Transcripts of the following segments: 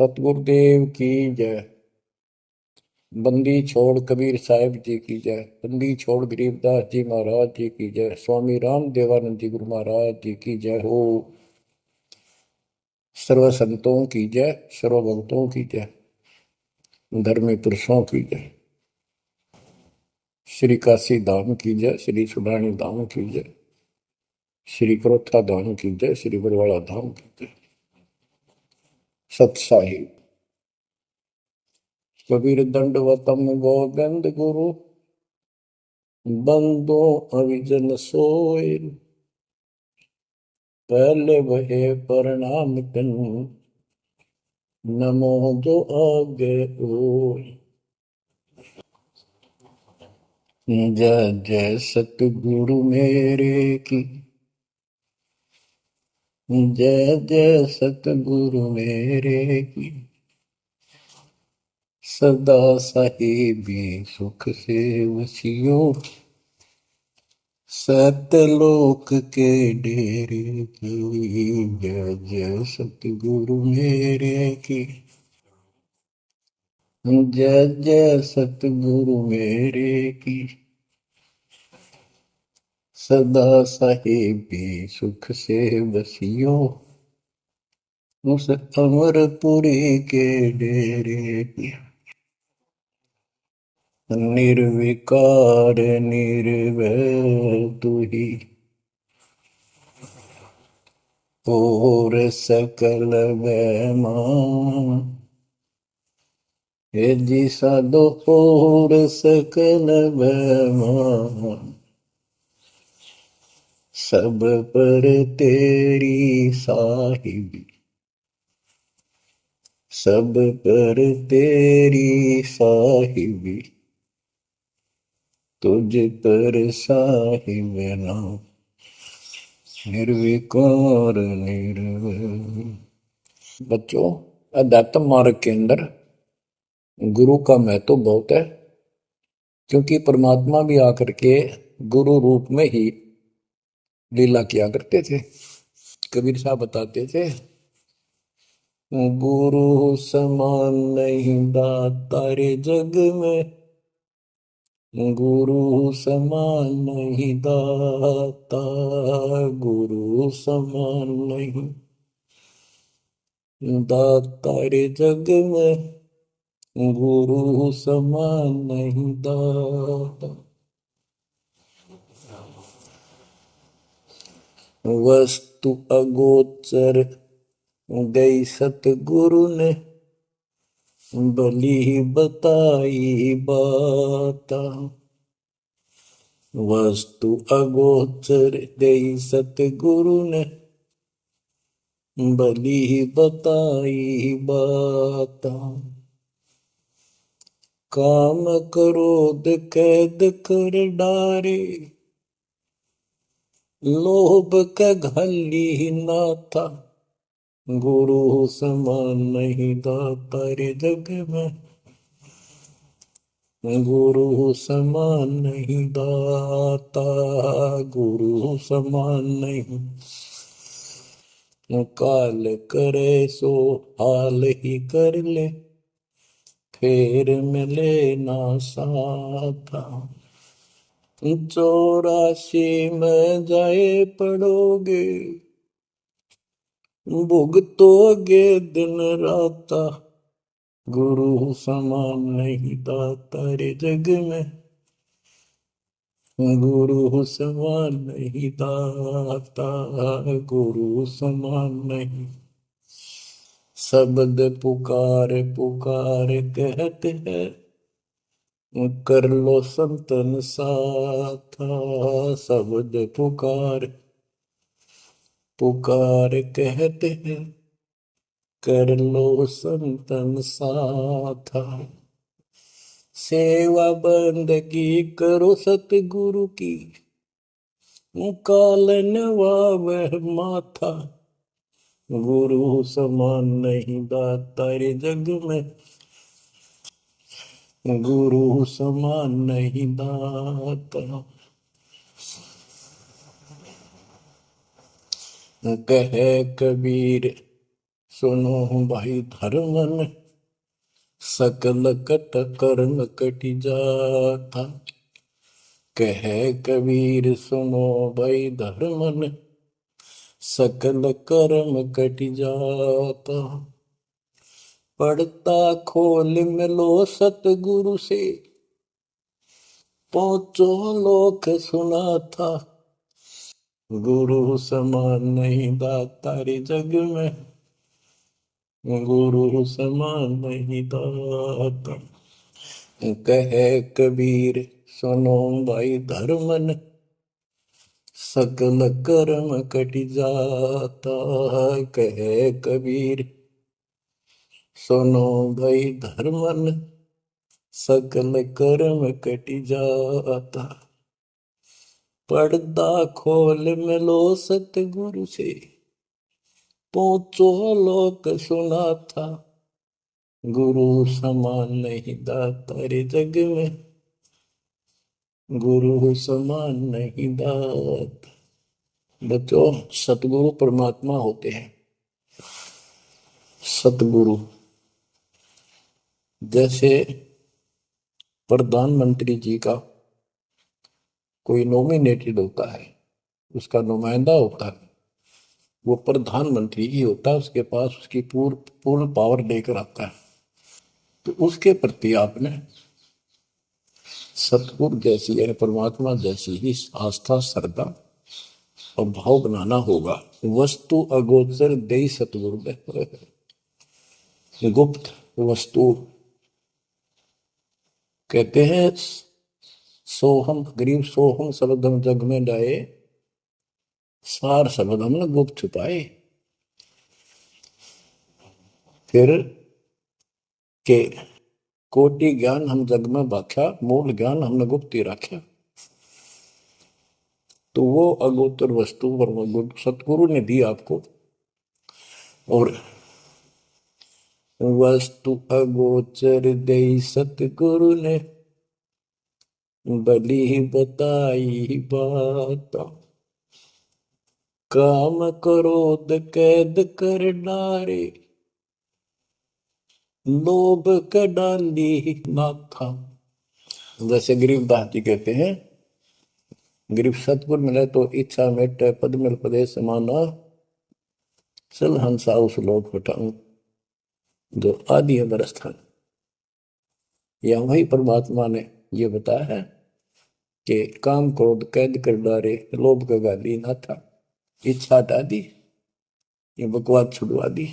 सतगुरुदेव की जय। बंदी छोड़ कबीर साहिब जी की जय। बंदी छोड़ गरीबदास जी महाराज जी की जय। स्वामी राम देवानंद जी गुरु महाराज जी की जय हो। सर्व संतों की जय, सर्व भक्तों की जय, धर्मी पुरुषों की जय। श्री काशी धाम की जय, श्री सुडानी धाम की जय, श्री क्रोथा धाम की जय, श्री बरवाड़ा धाम की जय। सत साहिब कबीर दंडवतम गोविंद गुरु, बंदो अविजन सोय। पहले वहे प्रणाम कन, नमो जो आगे ओय। जय जय सतगुरु मेरे की, जय जय सतगुरु मेरे की। सदा साहिबी सुख से वसियो, सतलोक के डेरे की। जय जय सतगुरु मेरे की, जय जय सतगुरु मेरे की। सदा साहिबी सुख से बसियो, उस अमरपुरी के डेरे की। निर्विकार निर्भय तू ही, और सकल वैमान। हे जी साधो और सकल वैमान, सब पर तेरी साहिबी, सब पर तेरी साहिबी। तुझ पर साहिब नाम, निर्विकार निर्भय। बच्चों, अध्यात्म मार्ग के अंदर गुरु का महत्व बहुत है, क्योंकि परमात्मा भी आकर के गुरु रूप में ही लीला किया करते थे। कबीर साहब बताते थे, गुरु समान नहीं दाता रे जग में, गुरु समान नहीं दाता, गुरु समान नहीं दाता रे जग में, गुरु समान नहीं दाता। वस्तु अगोचर गई सतगुरु ने, भली बताई बात। वस्तु अगोचर गई सतगुरु ने, भली बताई बात। काम क्रोध कैद कर डारे, लोभ का घली ना था, गुरु समान नहीं दाता रे जग में, गुरु समान नहीं दाता, गुरु समान नहीं। काल करे सो हाल ही कर ले, फिर मिले ना साथा। 84 में जाए पड़ोगे, भुगतोगे दिन राता, गुरु समान नहीं दाता रे जग में, गुरु समान नहीं दाता, गुरु समान नहीं। शब्द पुकार पुकार कहते हैं, कर लो संतन साथा। शब्द पुकार पुकार कहते हैं, कर लो संतन साथा। सेवा बंदगी करो सतगुरु की, कालन वह माथा, गुरु समान नहीं दाता रे जग में, गुरु समान नहीं दाता। कहे कबीर सुनो भाई धर्मन सकल कट कर्म कटि जाता। कह कबीर सुनो भाई धर्मन सकल कर्म कटि जाता। पढ़ता खोल मिलो सतगुरु से पहुंचो लोक सुना था। गुरु समान नहीं दाता रे जग में, गुरु समान नहीं दाता। कहे कबीर सुनो भाई धर्मन सकल कर्म कटि जाता। कहे कबीर सुनो भाई धर्मन सकल कर्म कटि जाता। पर्दा खोल मिलो सतगुरु से पहुंचो लोक सुना था। गुरु समान नहीं दाता रे जग में, गुरु समान नहीं दाता। बच्चों, सतगुरु परमात्मा होते हैं। सतगुरु जैसे प्रधानमंत्री जी का कोई नॉमिनेटेड होता है, उसका नुमाइंदा होता है, वो प्रधानमंत्री ही होता है, उसके पास उसकी पूर्ण पावर लेकर आता है। तो उसके प्रति आपने सतगुरु जैसी यानी परमात्मा जैसी ही आस्था, श्रद्धा और भाव बनाना होगा। वस्तु अगोचर दे सतगुरु दे, गुप्त वस्तु कहते हैं। सोहम गरीब सोहम शब्दम जग में डाए, सार शब्द हमने गुप्त छुपाए। फिर के कोटि ज्ञान हम जग में बाख्या, मूल ज्ञान हमने गुप्त ही रखा। तो वो अगोचर वस्तु सतगुरु ने दी आपको। और वस्तु अगोचर दे सतगुरु ने बली बताई बात। काम क्रोध कैद कर डारे, लोभ का डाली ना था। जैसे गरीबदास जी कहते हैं, गरीब सतगुरु मिले तो इच्छा मेटे, पद मिल पदे समाना, चल हंसा उस लोक हटाऊं जो आदि है बरस्थान। या वही परमात्मा ने ये बताया है कि काम क्रोध कैद कर डारे, लोभ का गाली ना था, इच्छा हटा दी, ये बकवास छुड़वा दी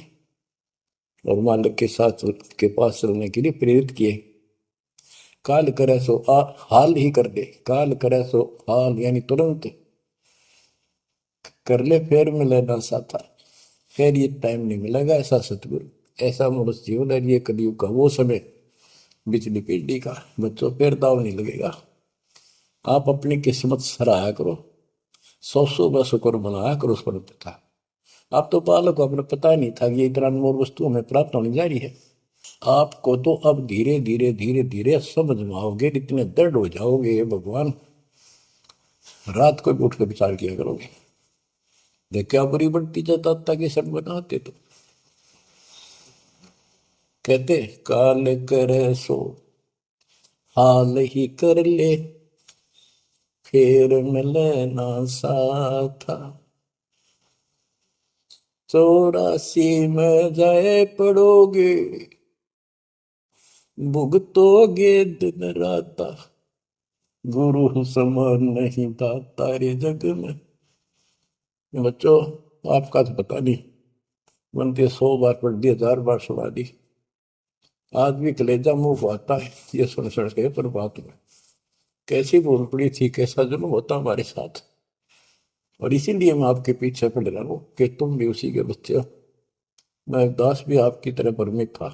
और मालिक के साथ के पास चलने के लिए प्रेरित किए। काल करे सो हाल ही कर दे, काल करे सो हाल यानी तुरंत कर ले, फिर मिले ना साथा, फिर ये टाइम नहीं मिलेगा। ऐसा सतगुरु, ऐसा मनुष्य जीवन है ये कलयुग का वो समय, बिजली पीढ़ी का। बच्चों, फिर दाव नहीं लगेगा। आप अपनी किस्मत सराहा करो, 100 बस शुक्र बनाया करो उस पर पिता। आप तो बालक को अपने पता ही नहीं था कि ये इतना अनमोल वस्तु हमें प्राप्त होने जा रही है। आपको तो अब धीरे धीरे धीरे धीरे समझ में आओगे, इतने दृढ़ हो जाओगे भगवान, रात को भी उठ कर विचार किया करोगे। देखा बुरी बढ़ती जाता कि सब बनाते तो कहते काल करे सो हाल ही कर ले, फिर मिले ना साथा। 84 में जाए पड़ोगे, भुगतोगे दिन राता। गुरु समान नहीं दाता रे जग में। बच्चों, आपका तो पता नहीं, बनती 100 बार पढ़ दी, 1000 बार सुना दी, आज भी कलेजा मुंह को आता है ये सुन सुन के। पर बात में कैसी भूल पड़ी थी, कैसा जुल्म होता हमारे साथ। और इसीलिए मैं आपके पीछे पड़ रहा हूँ कि तुम भी उसी के बच्चे हो। मैं दास भी आपकी तरह भ्रमित था,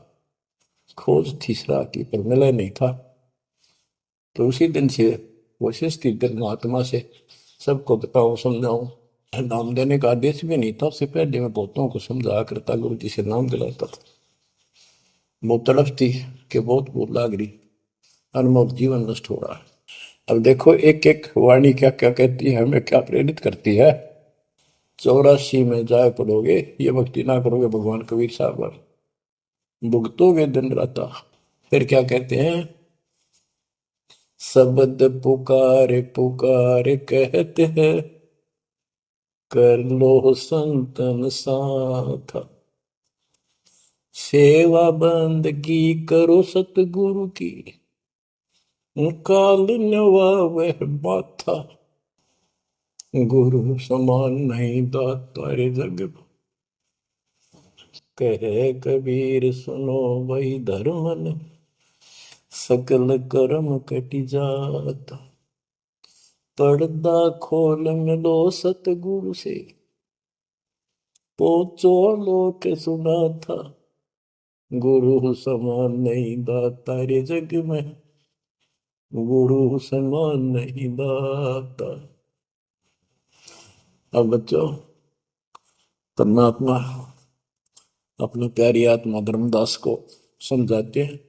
खोज तीसरा की पर मिला नहीं था। तो उसी दिन से कोशिश थी महात्मा से सबको बताऊं, समझाऊं। नाम देने का आदेश भी नहीं था, उससे पहले मैं बहुतों को समझाया करता, गुरु जी से नाम दिलाता था। वो तड़फ थी कि बहुत भूल लाग रही, अनमोल जीवन नष्ट हो रहा है। अब देखो एक एक वाणी क्या क्या कहती है, हमें क्या प्रेरित करती है। 84 में जाए पड़ोगे, ये भक्ति ना करोगे भगवान कबीर साहब पर, भुगतोगे दिन राता। फिर क्या कहते हैं, शब्द पुकार पुकार कहते हैं, कर लो संतन साथ, सेवा बंदगी करो सतगुरु की, काल नवावे माथा, गुरु समान नहीं दाता रे जग में। कहे कबीर सुनो वही धर्मन, सकल कर्म कटि जाता, पर्दा खोल मिलो सतगुरु से, पहुंचो लोक सुना था, गुरु समान नहीं दाता रे जग में, गुरु समान नहीं दाता। अब बच्चों, परमात्मा अपनी प्यारी आत्मा धर्मदास को समझाते हैं,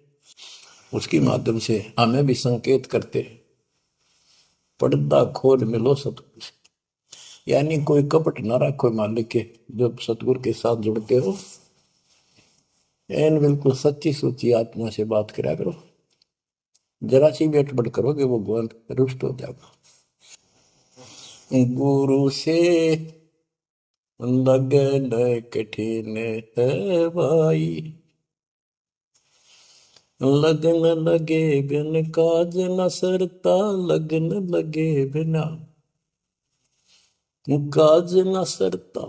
उसके माध्यम से हमें भी संकेत करते हैं, पर्दा खोल मिलो सतगुरु से, यानी कोई कपट ना रखो मालिक के, जब सतगुरु के साथ जुड़ते हो एन बिल्कुल सच्ची सुची आत्मा से बात करा करो, जरा सी भी अटपट करोगे वो भगवान रुष्ट हो जाएगा। गुरु से लगन कठिन है भाई, लगन लगे बिन काज न सरता, लगन लगे बिना काज न सरता,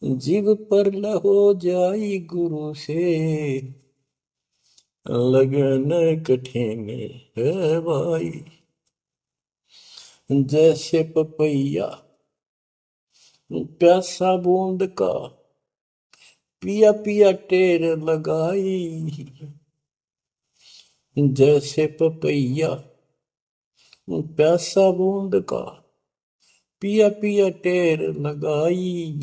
जीव पर हो जाई गुरु से, लगन कठिन है भाई। जैसे पपैया प्यासा बूंद का, पिया पिया टेर लगाई, जैसे पपैया प्यासा बूंद का, पिया पिया टेर लगाई,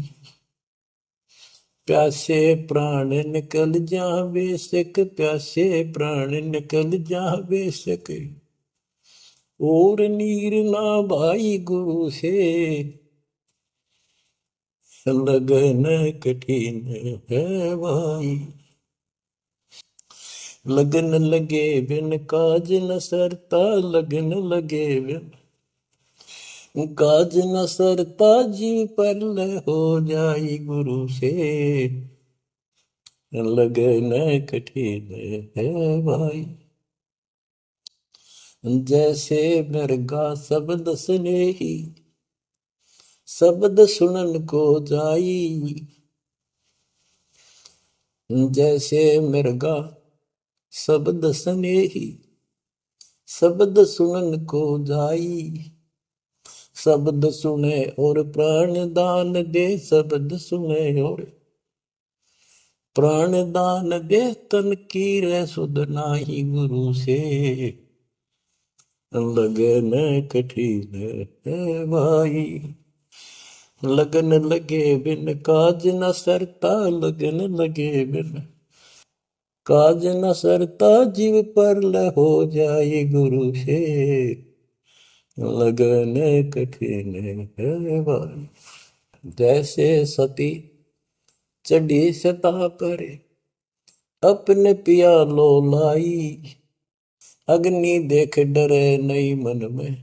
प्यासे प्राण निकल जा बेशक, प्यासे प्राण निकल जा बेशक, और नीर ना भाई गुरु से, लगन कठिन है भाई। लगन लगे बिन काज न सरता, लगन लगे बिन काज न सरता, जीव पर हो जाई गुरु से, लगन कठिन है भाई। जैसे मृगा शब्द स्नेही, शब्द सुनन को जाई, जैसे मृगा शब्द स्नेही, शब्द सुनन को जाई, शब्द सुने और प्राण दान दे, शब्द सुने और प्राण दान दे, तन की रे सुध नाही गुरु से, लगन कठिन है भाई। लगन लगे बिन काज न सरता, लगन लगे बिन काज न सरता, जीव पर हो जाए गुरु से, लगन कठिन है भाई। जैसे सती चढ़ी सता करे, अपने पिया लो लाई, अग्नि देख डरे नहीं मन में,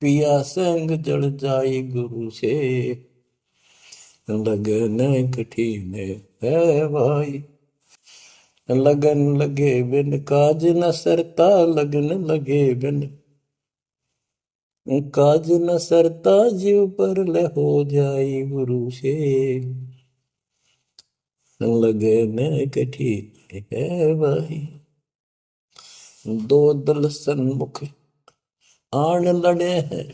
पिया संग जड़ जाई गुरु से, लगन कठिन है भाई। लगन लगे बिन काज न सरता, लगन लगे बिन काज न सरता, जीव पर हो जाई गुरु से, लगन कठिन है भाई। दो दल सन्मुख आन लड़े हैं,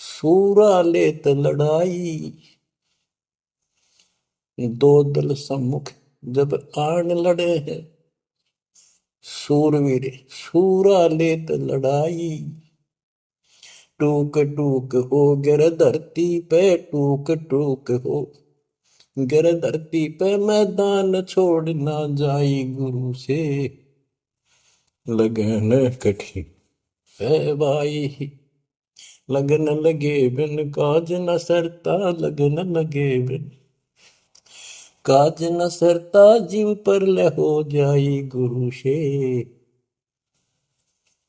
सूरा लेत लड़ाई, दो दल सम्मुख जब आन लड़े हैं, सूरवीर सूरा लेत लड़ाई, टूक टूक हो गिर धरती पे, टूक टूक हो गिर धरती पे, मैदान छोड़ ना जाई गुरु से, लगन कठिन है भाई। लगन लगे बिन काज न सरता, लगन लगे बिन काज न सरता, जीव पर ले हो जाई गुरु से,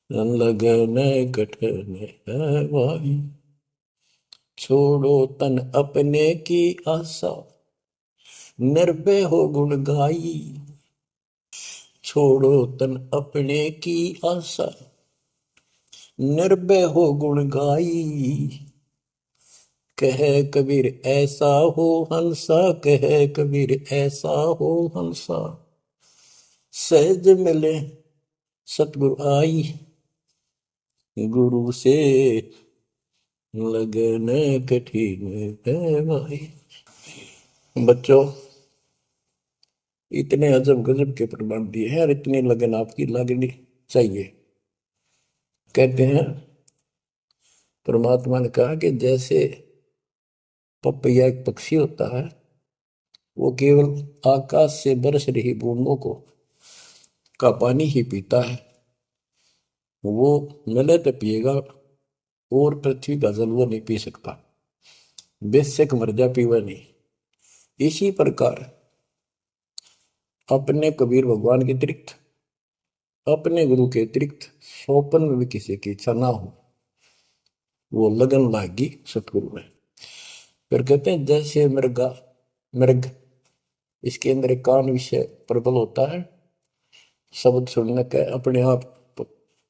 लगन कठन है भाई। छोड़ो तन अपने की आशा, निर्भय हो गुण गाई। छोड़ो तन अपने की आशा, निर्भय हो गुण गाई। कहे कबीर ऐसा हो हंसा, कहे कबीर ऐसा हो हंसा, सहज मिले सतगुरु आई। गुरु से लगन कठिन है भाई। बच्चों, इतने अजब गजब के प्रमाण दिए हैं और इतनी लगन आपकी लगनी चाहिए। कहते हैं परमात्मा ने कहा कि जैसे पपैया एक पक्षी होता है, वो केवल आकाश से बरस रही बूंदों को का पानी ही पीता है, वो मिले तो पिएगा, और पृथ्वी का जल वो नहीं पी सकता, बेशक मर जा पीवा नहीं। इसी प्रकार अपने कबीर भगवान के अतिरिक्त, अपने गुरु के अतिरिक्त सोपन में भी किसी की इच्छा ना हो, वो लगन लागी सतगुरु में। फिर कहते हैं जैसे मृगा, मृग इसके अंदर एक कान विषय प्रबल होता है, शब्द सुनने के अपने आप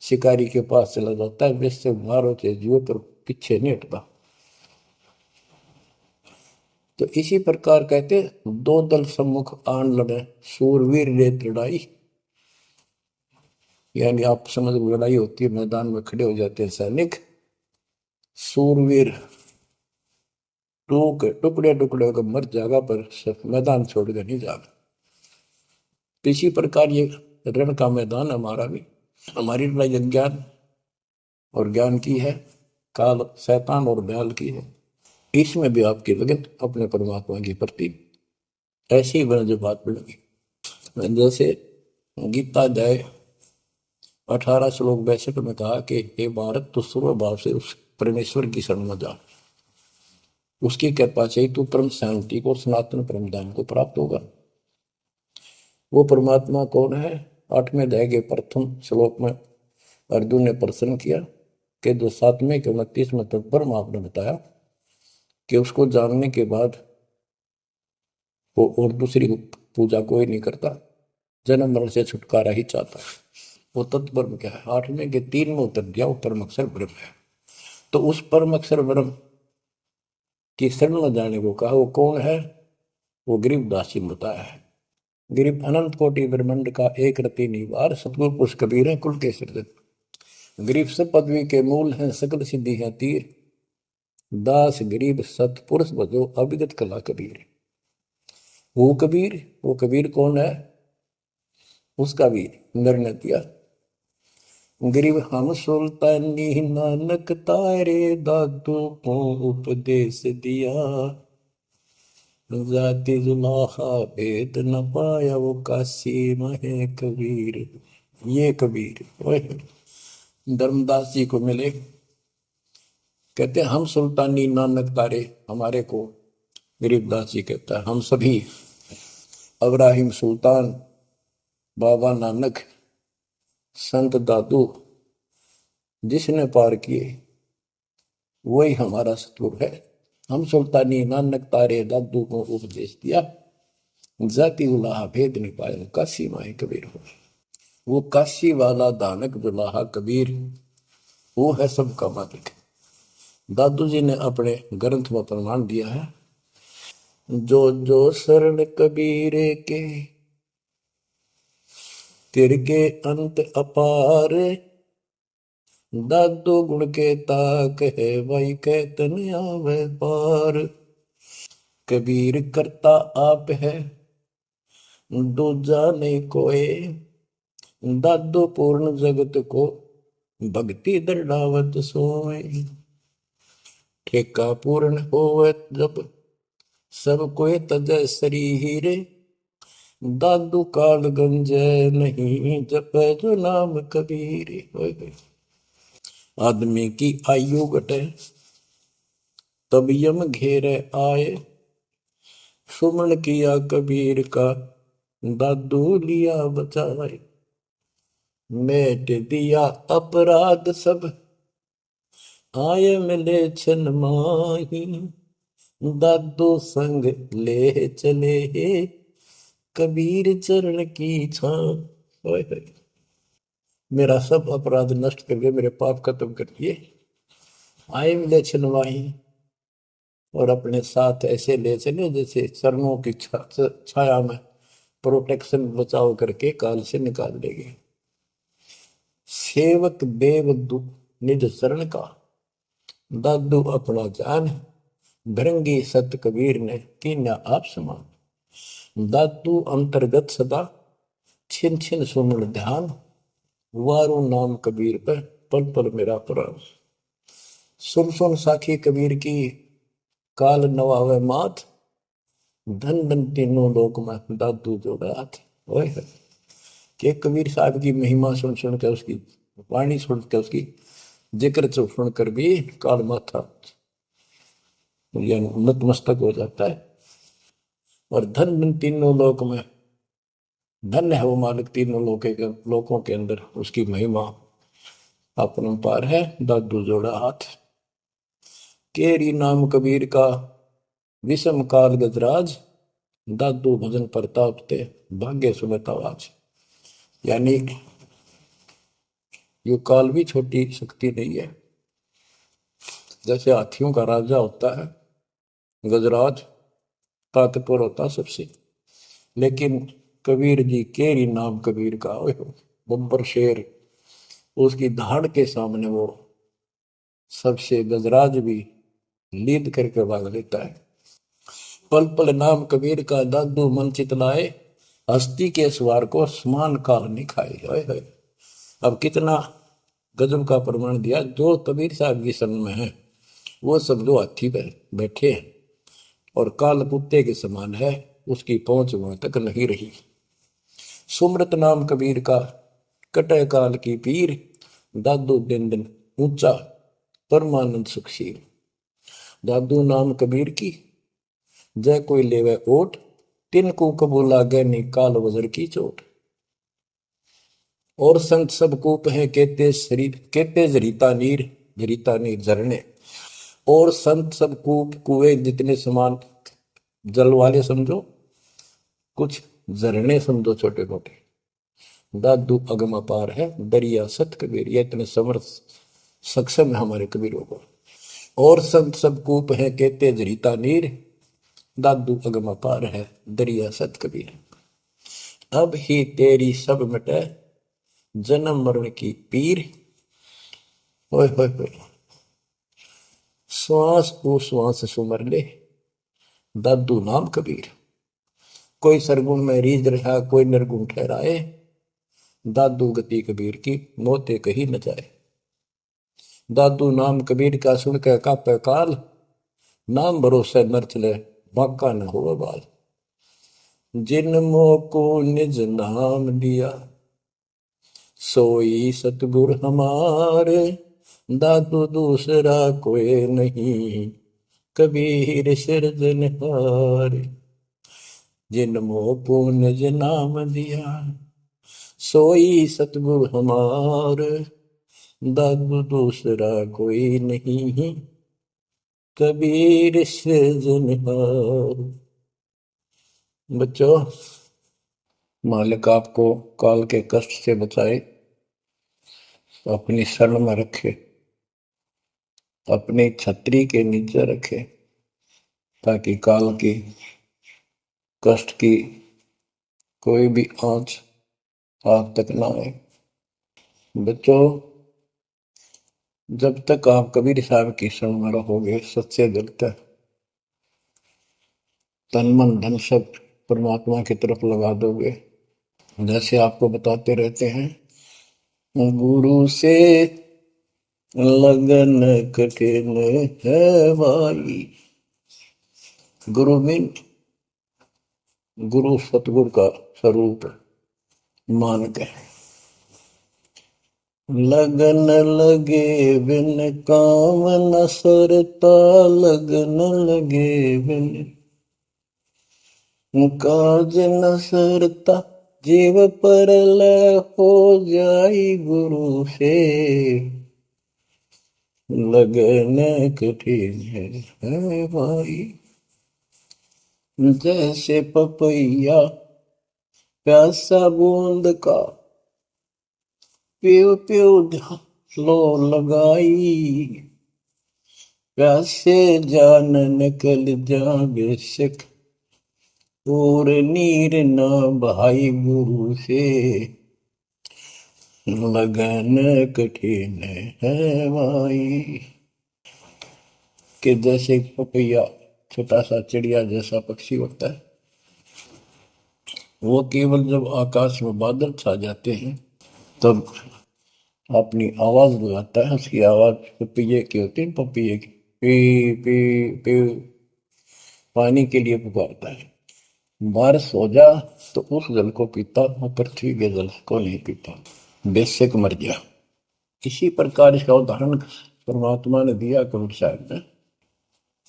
शिकारी के पास चला जाता है, वैसे मारो चाहे जीव पर पीछे नहीं हटता। तो इसी प्रकार कहते दो दल सम्मुख आन लड़े, सूरवीर रेत लड़ाई। यानी आप समझ लड़ाई होती है, मैदान में खड़े हो जाते हैं सैनिक, सूरवीर टुकड़े टुकड़े होकर मर जाएगा, पर मैदान छोड़कर नहीं जाएगा। तो इसी प्रकार ये रण का मैदान हमारा भी, हमारी लड़ाई अज्ञान और ज्ञान की है, काल शैतान और दयाल की है। इसमें भी आपकी लगन अपने परमात्मा के प्रति ऐसी ही बना जो बात बढ़ेगी। जैसे गीता अध्याय 18 श्लोक 62 में कहा कि हे भारत, तू सर्व भाव से उस परमेश्वर की शरण में जा, उसकी कृपा से तू परम शांति को, सनातन परम धाम को प्राप्त होगा। वो परमात्मा कौन है? 8वें अध्याय के प्रथम श्लोक में अर्जुन ने प्रश्न किया कि जो 7वें के 29वें तक ब्रह्म आपने बताया कि उसको जानने के बाद वो और दूसरी पूजा कोई नहीं करता, जन्म मरण से छुटकारा ही चाहता है। वो तत्ब्रह्म क्या है? 8वें के 3 में उत्तर दिया, वो परम अक्षर ब्रह्म है। तो उस परम अक्षर ब्रह्म की शरण में जाने को कहा, वो कौन है? वो गरीबदास जी ने बताया है। गरीब अनंत कोटि ब्रह्मांड का एक रति निवार, सतगुरु पुरुष कबीर है कुल के सृजन। गरीब सब पदवी के मूल हैं, सकल सिद्धि है तीर, दास गरीब सतपुरुष बजो अभिगत कला कबीर। वो कबीर, वो कबीर कौन है? उसका भी निर्णय दिया, गरीब हम सुल्तानी नानक तारे, दादू को उपदेश दिया, जाति जुलाहा भेद न पाया, वो काशी महे कबीर। ये कबीर धर्मदास जी को मिले, कहते हम सुल्तानी नानक तारे, हमारे को गरीबदास जी कहता है, हम सभी अब्राहिम सुल्तान, बाबा नानक, संत दादू जिसने पार किए वही हमारा सतगुरु है। हम सुल्तानी नानक तारे, दादू को उपदेश दिया, जाति उलाहा भेद नहीं पाया, काशी माए कबीर हो। वो काशी वाला दानक दुलाहा कबीर, वो है सबका मालिक। दादू जी ने अपने ग्रंथ में प्रमाण दिया है, जो जो शरण कबीरे के, तिरके अंत अपार, दादू गुण के ताक है, भाई कहतन आवे पार। कबीर करता आप है, दूजा नहीं कोई, दादू पूर्ण जगत को, भक्ति दृढ़ावत सोए। ठेका पूर्ण होवत जब, सब कोई तजय शरीर, दादू काल गंजय नहीं, जपै जो नाम कबीर। आदमी की आयु घटे, तब यम घेरे आए। सुमन किया कबीर का, दादू लिया बचाए। मेट दिया अपराध सब, आए मिले छन माही। दादू संग ले चले, कबीर चरण की छां। ओए होए, मेरा सब अपराध नष्ट कर दिए, मेरे पाप खत्म कर दिए। आए मिले छन माही, और अपने साथ ऐसे ले चले जैसे चरणों की छाया में प्रोटेक्शन बचाव करके काल से निकाल देंगे। सेवक देव निज शरण का, दादू अपना जान। भृंगी सत कबीर ने कीन्या आप समान। दादू अंतर्गत सदा, छिन छिन सुमन ध्यान। वारू नाम कबीर पे, पल पल मेरा प्राण। सुन सुन साखी कबीर की, काल नवावे मात। धन धन तीनों लोक में, दादू जोड़ा हाथ। ओए होए, कि कबीर साहब की महिमा सुन सुन के, उसकी वाणी सुन के, उसकी जिक्र सुन कर भी काल माथा नतमस्तक हो जाता है। और धन धन तीनों लोक में, धन्य है वो मालिक तीनों लोकों के अंदर, उसकी महिमा अपरंपार है। दादू जोड़ा हाथ। केरी नाम कबीर का, विषम काल गजराज। दादू भजन प्रताप ते, भाग्य सुनत आवाज। यानी ये काल भी छोटी शक्ति नहीं है। जैसे हाथियों का राजा होता है गजराज, ताकतवर होता सबसे, लेकिन कबीर जी, केरी नाम कबीर का, बब्बर शेर, उसकी धाड़ के सामने वो सबसे गजराज भी लीद करके भाग लेता है। पल पल नाम कबीर का, दादू मन चितलाए। हस्ती के सवार को समान काल नहीं खाए। अब कितना गजब का प्रमाण दिया। जो कबीर साहब की शरण में है, वो सब जो हाथी पर बैठे हैं और काल कुत्ते के समान है, उसकी पहुंच वहां तक नहीं रही। सुमृत नाम कबीर का, कटे काल की पीर। दादू दिन दिन ऊंचा, परमानंद सुखशील। दादू नाम कबीर की, जय कोई लेवे ओट। तिनको कबू लागे नी, काल वजर की चोट। और संत सब कूप है, कहते शरीर, कहते जरीता नीर। जरीता नीर झरने। और संत सब कूप, कुएं जितने समान जल वाले समझो, कुछ झरने समझो छोटे मोटे। दादू अगम अपार है, दरिया सत कबीर। ये इतने समर्थ सक्षम है हमारे कबीरों को। और संत सब कूप है, कहते जरीता नीर। दादू अगम अपार है, दरिया सत कबीर। अब ही तेरी सब मिटे, जन्म मरण की पीर। ओए होए होए, श्वास को श्वास सुमर ले, दादू नाम कबीर। कोई सरगुण में रीझ रहा, कोई निर्गुण ठहराए। दादू गति कबीर की, मोते कही न जाए। दादू नाम कबीर का, सुन के कापे काल। नाम भरोसे नर चले, बांका न हो बाल। जिन मोको निज नाम दिया, सोई सतगुर हमारे। दादू दूसरा कोई नहीं, कबीर सिरजनहार। जिन मोको निज नाम दिया, सोई सतगुर हमार। दादू दूसरा कोई नहीं, कबीर सिरजनहार। बच्चों, मालिक आपको काल के कष्ट से बचाए, अपनी शरण में रखे, अपनी छतरी के नीचे रखे, ताकि काल की कष्ट की कोई भी आंच आप तक ना आए। बच्चों, जब तक आप कबीर साहब की शरण में रहोगे, सच्चे दिल तक तन मन धन सब परमात्मा की तरफ लगा दोगे। जैसे आपको बताते रहते हैं, गुरु से लगन कठिन है भाई। गुरु मीन गुरु सतगुरु का स्वरूप मान के, लगन लगे बिन काम न सरता, लगन लगे बिन काज न सरता, जीव पर लय हो जाई गुरु से, लगन कठिन है भाई। जैसे पपैया प्यासा बूंद का, प्यू प्यू लो लगाई, प्यासे जान निकल जा बेशक, और नीर न भाई गुरु से, लगन कठिन है भाई। कि जैसे पपैया छोटा सा चिड़िया जैसा पक्षी होता है, वो केवल जब आकाश में बादल छा जाते हैं तब अपनी आवाज लगाता है। उसकी आवाज पपैये की होती है, पपैये की पी पी पी, पानी के लिए पुकारता है। बारिश हो जा तो उस जल को पीता, वो पृथ्वी के जल को नहीं पीता, बेशक मर गया। इसी प्रकार इसका उदाहरण परमात्मा ने दिया कबीर साहब ने,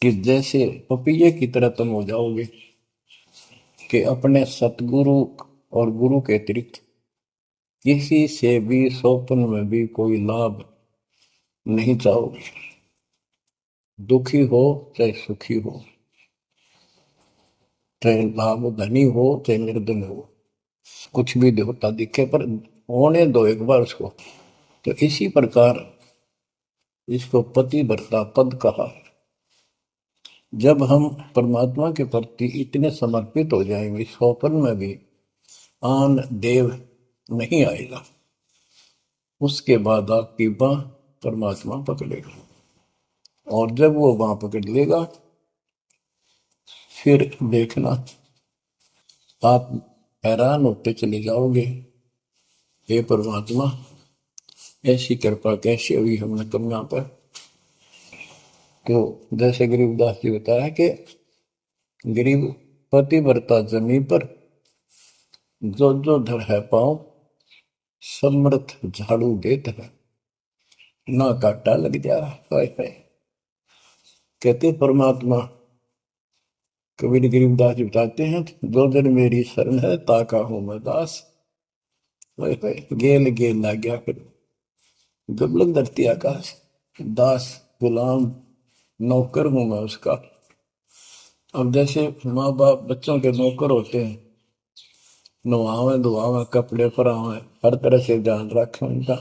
कि जैसे पपीये की तरह तुम हो जाओगे कि अपने सतगुरु और गुरु के अतिरिक्त किसी से भी स्वप्न में भी कोई लाभ नहीं चाहोगे। दुखी हो चाहे सुखी हो, चाहे लाभ धनी हो चाहे निर्धन हो, कुछ भी देवता दिखे पर होने दो एक बार उसको। तो इसी प्रकार इसको पतिव्रता पद कहा। जब हम परमात्मा के प्रति इतने समर्पित हो जाएंगे, स्वप्न में भी आन देव नहीं आएगा, उसके बाद आपकी बाह परमात्मा पकड़ेगा। और जब वो बाह पकड़ लेगा फिर देखना आप हैरान होते चले जाओगे, हे परमात्मा ऐसी कृपा कैसे हुई हमने कन्या पर। तो जैसे गरीबदास जी बताया कि गरीब पतिव्रता जमी पर, जो जो धर है पाओ, समर्थ झाड़ू देत है, ना काटा लग जा। कहते परमात्मा कबीर गरीबदास जी बताते हैं, जो दिन मेरी शरण है ताका हूं मैं दास। गेल गेल ला गया फिर गबलक धरती आकाश, दास गुलाम नौकर हूं मैं उसका। अब जैसे माँ बाप बच्चों के नौकर होते हैं, नवावे धुआवे कपड़े परावे हर तरह से ध्यान रखें उनका,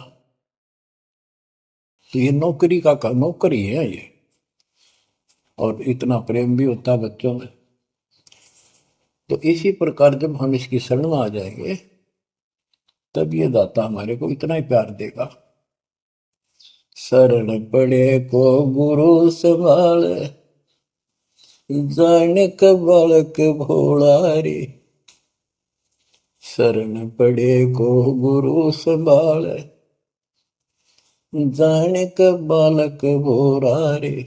तो ये नौकरी का नौकर ही है ये। और इतना प्रेम भी होता है बच्चों में। तो इसी प्रकार जब हम इसकी शरण में आ जाएंगे तब ये दाता हमारे को इतना ही प्यार देगा। शरण पड़े को गुरु संभाले, जाने का बालक भोला रे। शरण पड़े को गुरु संभाले, जाने का बालक भोला रे।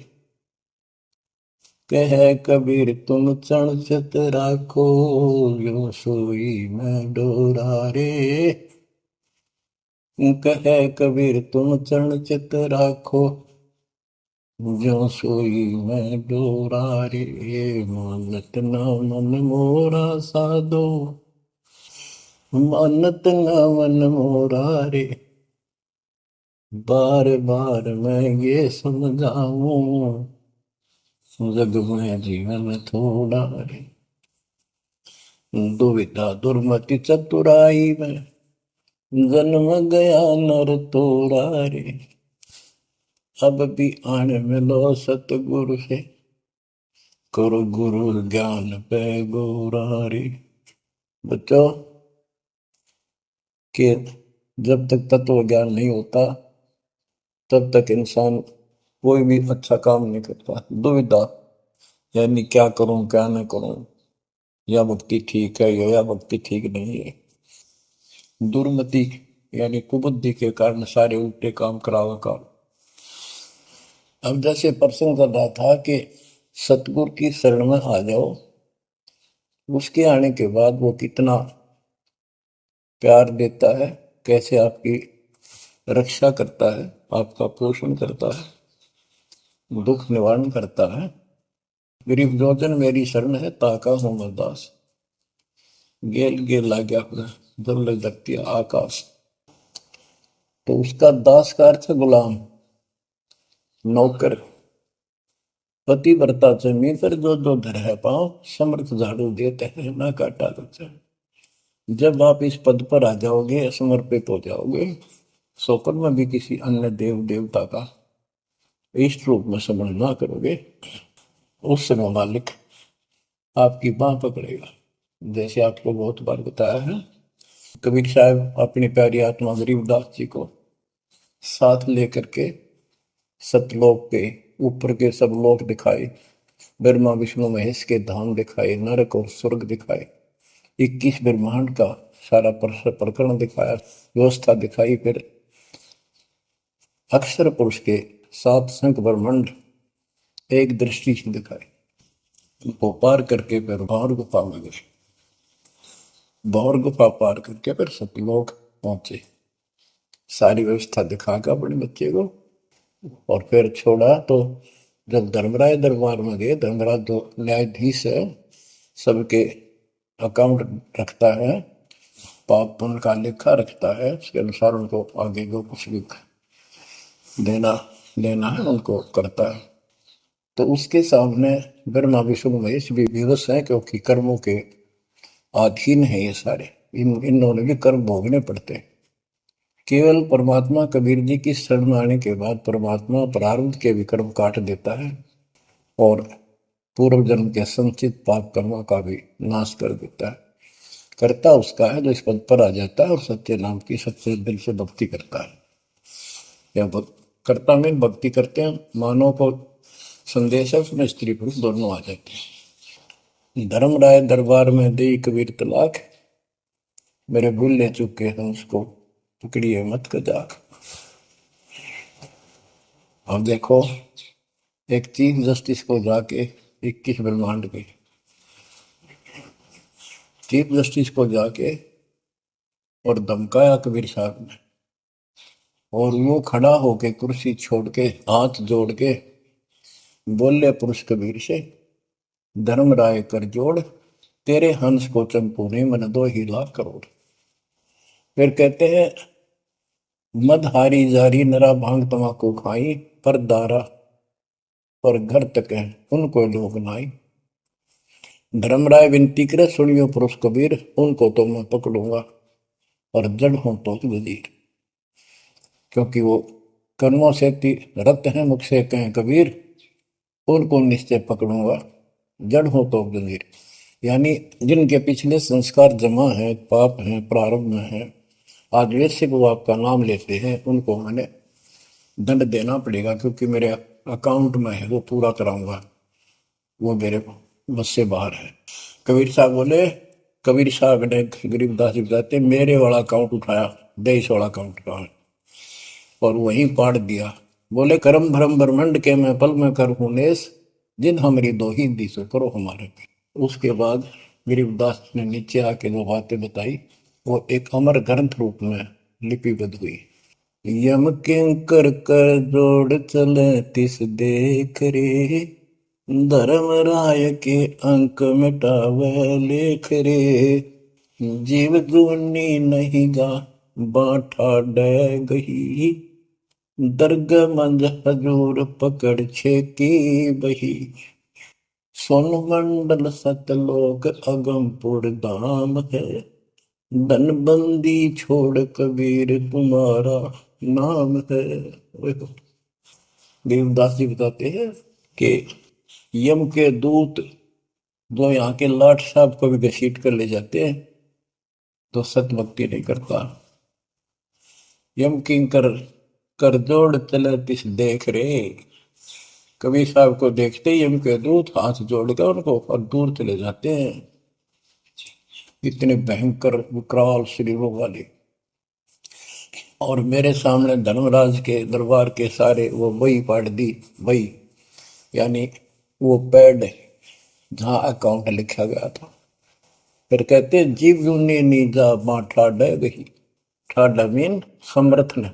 कह कबीर तुम चरण चित राखो, यो सोई मैं डोरा रे। कह कबीर तुम चरण चित राखो, जो सोई मैं डोरा रे। मानत ना मन मोरा साधो, मानत ना मन मोरा रे। बार बार मैं ये समझाऊं, जग में जीवन थोड़ा रे। दुविधा दुर्मति चतुराई में, जन्म गया नर तोड़ा रे। अब भी आन मिलो सतगुरु से, करो गुरु ज्ञान पे गोरा रे। बच्चों कि जब तक तत्व ज्ञान नहीं होता तब तक इंसान कोई भी अच्छा काम नहीं करता। दुविधा यानी क्या करूं क्या न करूं, या भक्ति ठीक है या भक्ति ठीक नहीं है। दुर्मति यानी कुबुद्धि के कारण सारे उल्टे काम करावा का। अब जैसे प्रसंग कर रहा था कि सतगुरु की शरण में आ जाओ, उसके आने के बाद वो कितना प्यार देता है, कैसे आपकी रक्षा करता है, आपका पोषण करता है, दुख निवारण करता है। गरीब जोजन मेरी शरण है, ताका हूं मैं दास। गेल गेल लाग्या अपना, जब लग सकती है आकाश। तो उसका दास का अर्थ है गुलाम, नौकर। पतिव्रता जमी पर जो जो धर है पाँव, समर्थ झाड़ू देते हैं ना काटा देते हैं। जब आप इस पद पर आ जाओगे, समर्पित हो जाओगे, स्वप्न में भी किसी अन्य देव देवता का इष्ट रूप में समझ ना करोगे, उस समय मालिक आपकी बाह पकड़ेगा। जैसे आपको बहुत बार बताया है, कबीर साहब अपनी प्यारी आत्मा गरीबदास जी को साथ लेकर के सतलोक के ऊपर के सब लोक दिखाए, ब्रह्मा विष्णु महेश के धाम दिखाए, नरक और स्वर्ग दिखाए, 21 ब्रह्मांड का सारा प्रकरण दिखाया, व्यवस्था दिखाई। फिर अक्षर पुरुष के 7 संख ब्रह्मांड एक दृष्टि से दिखाए। वो पार करके फिर भौर गुफा में गए, भौर गुफा पार करके फिर सतलोक पहुंचे, सारी व्यवस्था दिखा के अपने बच्चे को। और फिर छोड़ा तो जब धर्मराज दरबार में गए, धर्मराज जो न्यायाधीश है, सबके अकाउंट रखता है, पाप पुण्य का लेखा रखता है, उसके अनुसार उनको आगे जो कुछ भी देना लेना है उनको करता है। तो उसके सामने ब्रह्मा विष्णु महेश भी विवश है, क्योंकि कर्मों के अधीन है ये सारे, इन्होंने भी कर्म भोगने पड़ते हैं। केवल परमात्मा कबीर जी की शरण में आने के बाद परमात्मा प्रारब्ध के भी कर्म काट देता है और पूर्व जन्म के संचित पाप कर्मों का भी नाश कर देता है। करता उसका है जो इस पद पर आ जाता है और सच्चे नाम की सच्चे दिल से भक्ति करता है। या करता में भक्ति करते हैं, मानव को संदेश है, उसमें स्त्री पुरुष दोनों आ जाते हैं। धर्म राय दरबार में दे कबीर तलाक, मेरे भूल ले चुके हैं उसको पकड़िए मत कजाक। अब देखो, एक चीफ जस्टिस को जाके 21 ब्रह्मांड के चीफ जस्टिस को जाके और धमकाया कबीर साहब ने, और वो खड़ा होके कुर्सी छोड़ के हाथ जोड़ के बोले पुरुष कबीर से, धर्म राय कर जोड़, तेरे हंस को चंपू ने मन 2 ही लाख करोड़। फिर कहते हैं, मद हारी जारी नरा भांग तमाकू खाई, पर दारा पर घर तक है उनको लोग नाई। धर्मराय विनती करे, सुनियो पुरुष कबीर, उनको तो मैं पकड़ूंगा और जड़ हूं तो वजीर। क्योंकि वो कर्मों से रत हैं, मुख से कहें कबीर, उनको निश्चय पकड़ूंगा, जड़ हो तो वजीर। यानी जिनके पिछले संस्कार जमा है, पाप है, प्रारंभ में है, आज वैसे वो आपका नाम लेते हैं, उनको मैंने दंड देना पड़ेगा, क्योंकि मेरे अकाउंट में है, वो पूरा कराऊंगा, वो मेरे बस से बाहर है। कबीर साहब बोले, कबीर साहब ने गरीबदास जी बताते, मेरे वाला अकाउंट उठाया, 23 वाला अकाउंट का है, और वहीं पाड़ दिया। बोले, करम भरम ब्रह्मंड के मैं पल में कर हूं नेस, जिन हमारी 2 ही दी सो करो हमारे पे। उसके बाद गरीबदास ने नीचे आके जो बातें बताई, वो एक अमर ग्रंथ रूप में लिपिबद्ध हुई। यम किंकर कर जोड़ चले तिस देख रे, धर्म राय के अंक मिटावे लेख रे, जीव जूनी नहीं गा बाठा डे गही, दर्ग मंज हजूर पकड़ छे की बही। सोन मंडल सतलोक अगमपुर धाम है, धनबंदी छोड़ कबीर तुम्हारा नाम है। देवदास जी बताते हैं कि यम के दूत जो यहाँ के लाट साहब को भी घसीट कर ले जाते हैं, तो सत भक्ति नहीं करता। यम किंकर कर जोड़ चले तिस देख रे, कबीर साहब को देखते ही यम के दूत हाथ जोड़ कर उनको और दूर चले जाते हैं। इतने भयंकर विकराल शरीरों वाले। और मेरे सामने धर्मराज के दरबार के सारे वो बही पाट दी, बही यानी वो पैड जहाँ अकाउंट लिखा गया था। फिर कहते, जीव यूनी नीजा मां ठाडा गही, ठाडा मीन समर्थन,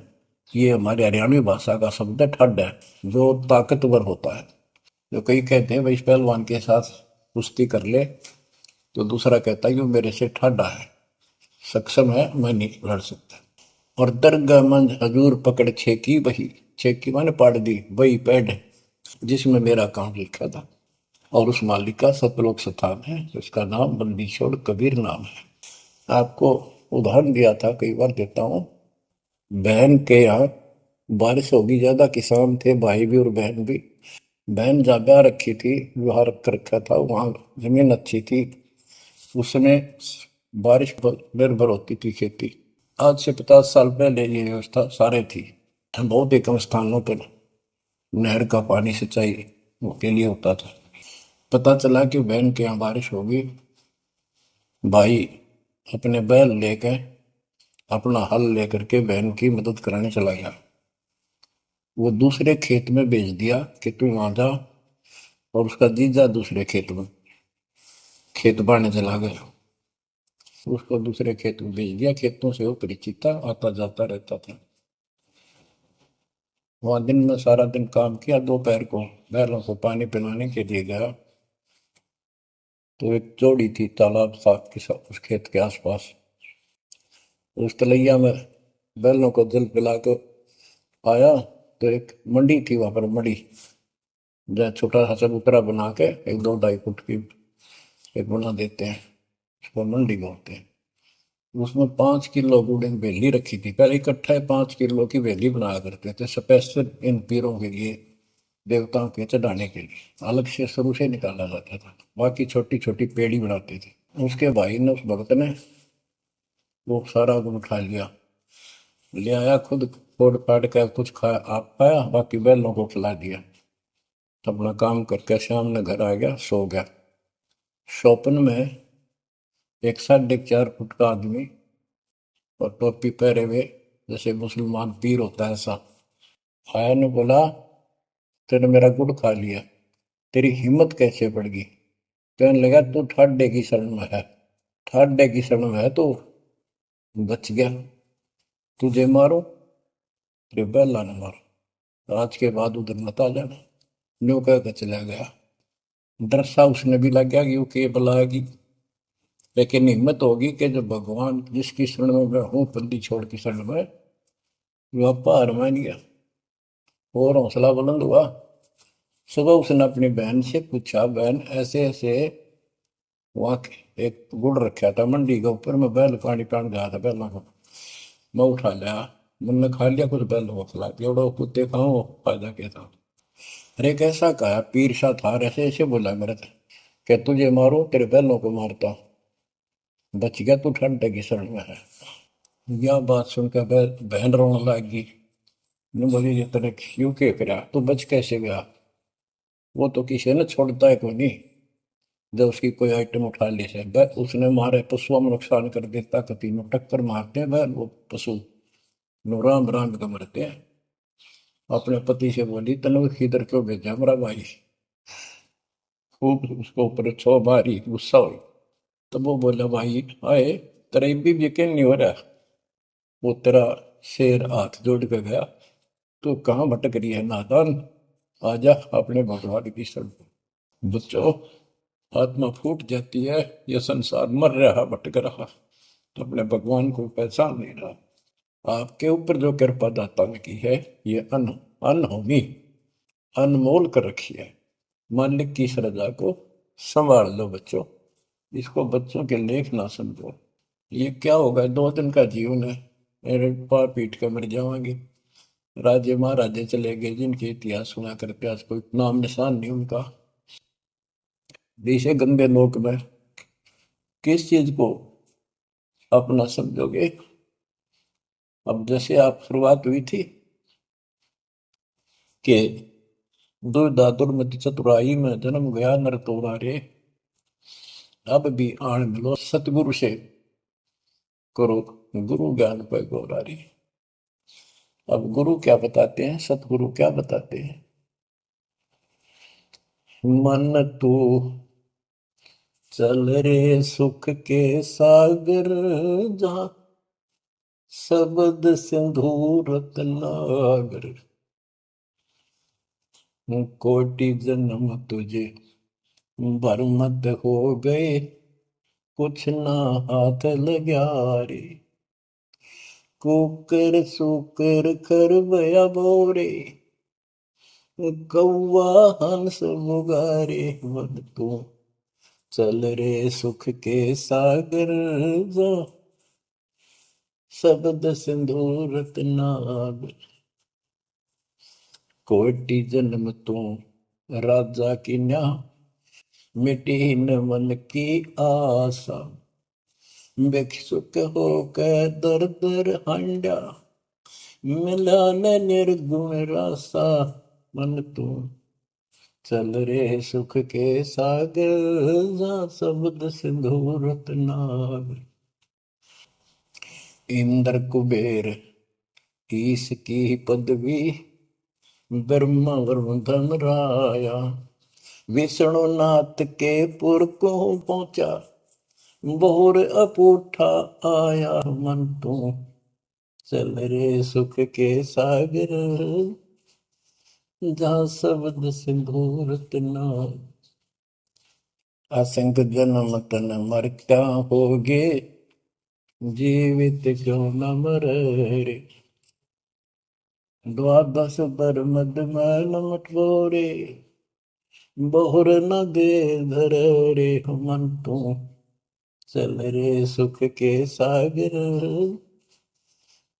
ये हमारे हरियाणवी भाषा का शब्द है ठड है, जो ताकतवर होता है। जो कई कहते हैं भाई इस पहलवान के साथ कुश्ती कर ले, तो दूसरा कहता है कि वो मेरे से ठाडा है, सक्षम है, मैं नहीं लड़ सकता। और दरगाह मंज हजूर पकड़ छेकी वही, छेकी मैंने पाड़ दी वही पैड जिसमें मेरा काम लिखा था। और उस मालिक का सतलोक स्थान है, उसका नाम बंदी छोड़ कबीर नाम है। आपको उदाहरण दिया था, कई बार देता हूँ। बहन के यहाँ बारिश होगी ज्यादा, किसान थे भाई भी और बहन भी। बहन जहाँ ब्याह रखी थी, विवाह रख रखा था, वहाँ जमीन अच्छी थी, उसमें बारिश पर निर्भर होती थी खेती। आज से 50 साल पहले ये व्यवस्था सारे थी। बहुत ही कम स्थानों पर नहर का पानी सिंचाई के लिए होता था। पता चला कि बहन के यहाँ बारिश होगी, भाई अपने बैल लेकर, अपना हल लेकर के बहन की मदद कराने चला गया। वो दूसरे खेत में भेज दिया कि तू वहां जा, और उसका जीजा दूसरे खेत में खेत बाड़ने चला गया। उसको दूसरे खेत में भेज दिया, खेतों से वो परिचित था, आता जाता रहता था। वहां दिन में सारा दिन काम किया, दोपहर को बैलों को पानी पिलाने के लिए गया, तो एक जोड़ी थी तालाब साथ के साथ उस खेत के आसपास। उस तलैया में बैलों को जल पिला के आया, तो एक मंडी थी वहां पर, मंडी जहाँ छोटा सा चबूतरा बना के, एक 2-2.5 फुट की एक बना देते हैं, उसको मंडी बोलते हैं। उसमें 5 किलो गुड़ की बेली रखी थी, पहले इकट्ठा 5 किलो की बेली बनाया करते थे स्पेशल इन पीरों के लिए, देवताओं के चढ़ाने के लिए अलग से शुरू से निकाला जाता था। बाकी छोटी छोटी पेड़ी बनाते थे। उसके भाई ने, उस भक्त ने, वो सारा गुड़ उठा लिया, ले आया, खुद फोड़ फाड़ कर कुछ खाया, आप खाया, बाकी बैलों को खिला दिया। अपना काम करके शाम में घर आ गया, सो गया। स्वप्न में एक 4.5 फुट का आदमी और टोपी पहरे हुए, जैसे मुसलमान पीर होता है ऐसा, आया ने बोला, तूने मेरा गुड़ खा लिया, तेरी हिम्मत कैसे बढ़ गई? कहने लगा, तू ठाडे की शरण में है, ठाडे की शरण में है तो बच गया, तुझे मारो तेरे बेला ने मारो, आज के बाद उधर मत आ जाना। न्यू कह के चला गया। डर सा उसने भी लग गया कि वो के बुलाएगी, लेकिन हिम्मत होगी कि जब भगवान जिसकी शरण में मैं हूँ, बंदी छोड़ की शरण में, वह पार मान गया और हौसला बुलंद हुआ। सुबह उसने अपनी बहन से पूछा, बहन ऐसे ऐसे, वहां एक गुड़ रखा था मंडी के ऊपर, मैं बैल पानी पान गया था बैलों को, मैं उठा लिया, मैंने खा लिया, कुछ बैलों को खिला दिया, और कुत्ते खाओ फायदा क्या था? अरे कैसा कहा, पीर सा था, ऐसे ऐसे बोला मेरे से कि तुझे मारो तेरे बैलों को मारता, बच गया तू ठंडे की शरण में है। यह बात सुनकर बहन रोने लगी। ने बोली, ये तेरे क्यों के फिरा, तू बच कैसे गया? वो तो किसी ने छोड़ता है कोई नहीं, जब उसकी कोई आइटम उठा ली से उसने मारे पशुओं में नुकसान कर देता, कभी में टक्कर मारते हैं बैल, वो पशु नो राम राम का मरते हैं। अपने पति से बोली, तने किधर क्यों भेजा मेरा भाई? खूब उसको ऊपर छो मारी, गुस्सा हुई। तब वो बोला, भाई आए, तेरा भी यकीन नहीं हो रहा? वो तेरा शेर हाथ जोड़ के गया, तो कहाँ भटक रही है नादान, आजा अपने भगवान की शरण। बच्चों, आत्मा फूट जाती है, यह संसार मर रहा, भटक रहा, तो अपने भगवान को पहचान नहीं रहा। आपके ऊपर जो कृपा दाता ने की है, ये अनहोनी, अनमोल कर रखी है। मालिक की श्रद्धा को संभाल लो बच्चों, इसको बच्चों के लेख ना समझो। ये क्या होगा, 2 दिन का जीवन है, मेरे पार पीट कर मर जावांगे। राजे महाराजे चले गए, जिनके इतिहास सुना करके आज कोई नाम निशान नहीं उनका। इसे गंदे लोक में किस चीज को अपना समझोगे? अब जैसे आप शुरुआत हुई थी कि दुर्दा दुर्मति चतुराई में जन्म गया नर तोरा रे, अब भी आण मिलो सतगुरु से, करो गुरु ज्ञान पे गौरारी। अब गुरु क्या बताते हैं, सतगुरु क्या बताते हैं? मन तू चल रे सुख के सागर, जहाँ शब्द सिंधु रत्नागर, कोटि जन्म तुझे बरमत हो गए, कुछ ना हाथ लग्या रे। कुकर सुकर खरबया बोरे, कौआ हंस मुगारे। मन तू चल रे सुख के सागर, जो शब्द सिंधु रत्नागर। कोटि जन्म तू राजा की न्या, मिटी न मन की आशा। भिक्षुक होकर दर दर हांडा, मिला न निर्गुण रासा। मन तू चल रे सुख के सागर, जा शब्द सिंधु रत्नागर। इंद्र कुबेर ईश की पदवी, ब्रह्मा वरुण धन राया। विष्णु नाथ के पुर को पहुंचा, बोर अपूठा आया। मन तू चल रे सुख के सागर, जा शब्द सिंधु रत्नागर। असंख जन्म तन मरता होगे, जीवित क्यों न मरे रे। द्वादश बर मद मैल मटोरे, बहुर न दे धर रे। मन तू चल रे सुख के सागर,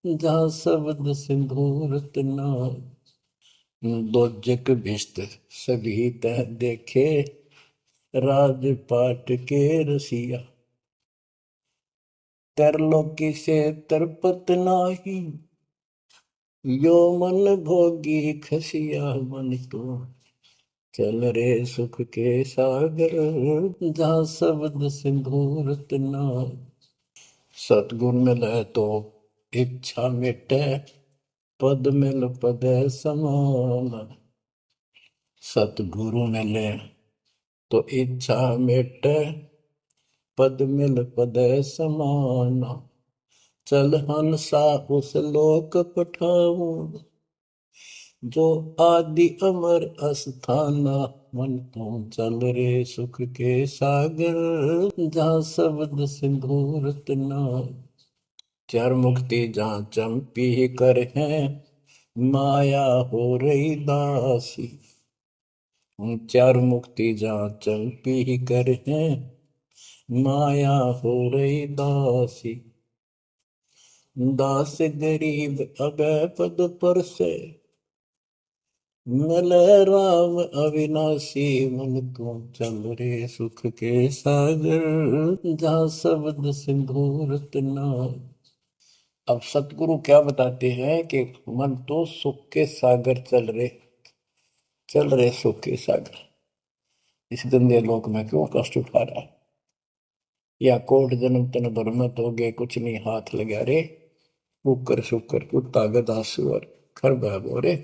जा शब्द सिंधु रत्नागर। दोजक भिस्त सभी तह देखे, राजपाट के रसिया। तरलोकी से तरपत नाही, यो मन भोगी खसिया। मन तो चल रे सुख के सागर, जहाँ शब्द सिंधु रत्नागर। सतगुण मिले तो इच्छा मिटे, पद मिल पद समान। सतगुरु मिले तो इच्छा मिटे, पद मिल पद समान। चल हंसा उस लोक पठाऊं, जो आदि अमर अस्थाना। मन तू चल रे सुख के सागर, जहाँ शब्द सिंधु रत्नागर। चार मुक्ति जहाँ चंपी कर है, माया हो रही दासी। चार मुक्ति जहाँ चंपी कर है, माया हो रही दासी। दास गरीब अभय पद पर से, मिले राम अविनाशी। मन तू चल रे सुख के सागर, जहाँ शब्द सिंधु रत्नागर। अब सतगुरु क्या बताते हैं कि मन तो सुख के सागर चल रहे सुख के सागर। इस गंदे लोक में क्यों कष्ट उठा रहा है? या कोट जन्म तन भरमत हो गए, कुछ नहीं हाथ लगा रे। कुकर शुकर कुत्ता गधा सुअर खरबा बोरे,